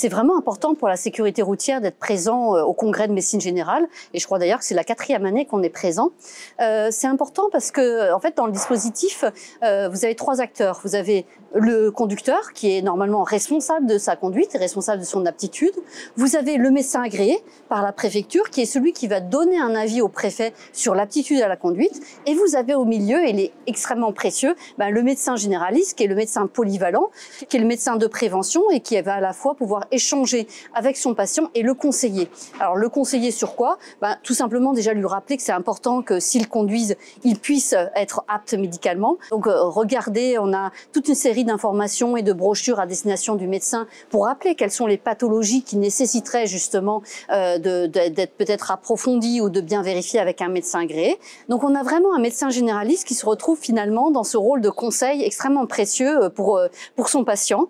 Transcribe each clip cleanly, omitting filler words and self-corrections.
C'est vraiment important pour la sécurité routière d'être présent au congrès de médecine générale, et je crois d'ailleurs que c'est la 4e année qu'on est présent. C'est important parce que, en fait, dans le dispositif, vous avez 3 acteurs. Vous avez le conducteur qui est normalement responsable de sa conduite, responsable de son aptitude. Vous avez le médecin agréé par la préfecture qui est celui qui va donner un avis au préfet sur l'aptitude à la conduite. Et vous avez au milieu, et il est extrêmement précieux, le médecin généraliste qui est le médecin polyvalent, qui est le médecin de prévention et qui va à la fois pouvoir échanger avec son patient et le conseiller. Alors le conseiller sur quoi? Tout simplement déjà lui rappeler que c'est important que s'il conduise, il puisse être apte médicalement. Donc regardez, on a toute une série d'informations et de brochures à destination du médecin pour rappeler quelles sont les pathologies qui nécessiteraient justement d'être peut-être approfondies ou de bien vérifier avec un médecin agréé. Donc on a vraiment un médecin généraliste qui se retrouve finalement dans ce rôle de conseil extrêmement précieux pour son patient,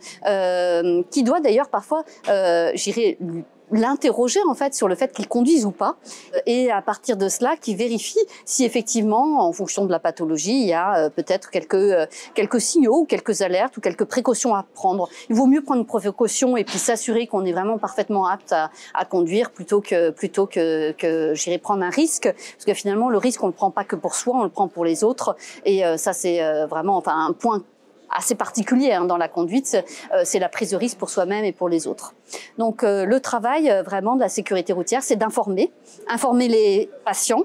qui doit d'ailleurs parfois, j'irais, l'interroger en fait sur le fait qu'il conduise ou pas, et à partir de cela qui vérifie si effectivement en fonction de la pathologie il y a peut-être quelques signaux ou quelques alertes ou quelques précautions à prendre. Il vaut mieux prendre une précaution et puis s'assurer qu'on est vraiment parfaitement apte à conduire plutôt que j'irais prendre un risque, parce que finalement le risque on le prend pas que pour soi, on le prend pour les autres, et ça c'est vraiment un point assez particulier dans la conduite, c'est la prise de risque pour soi-même et pour les autres. Donc le travail vraiment de la sécurité routière, c'est d'informer les patients,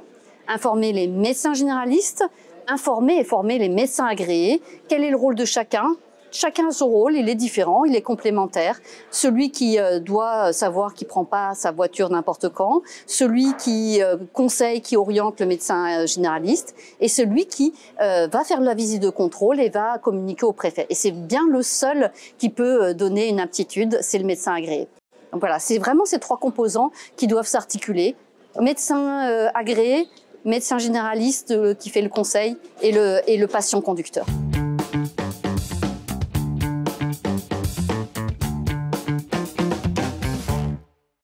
informer les médecins généralistes, informer et former les médecins agréés. Quel est le rôle de chacun? Chacun a son rôle, il est différent, il est complémentaire. Celui qui doit savoir qu'il ne prend pas sa voiture n'importe quand, celui qui conseille, qui oriente le médecin généraliste, et celui qui va faire la visite de contrôle et va communiquer au préfet. Et c'est bien le seul qui peut donner une aptitude, c'est le médecin agréé. Donc voilà, c'est vraiment ces 3 composants qui doivent s'articuler. Médecin agréé, médecin généraliste qui fait le conseil et le patient conducteur.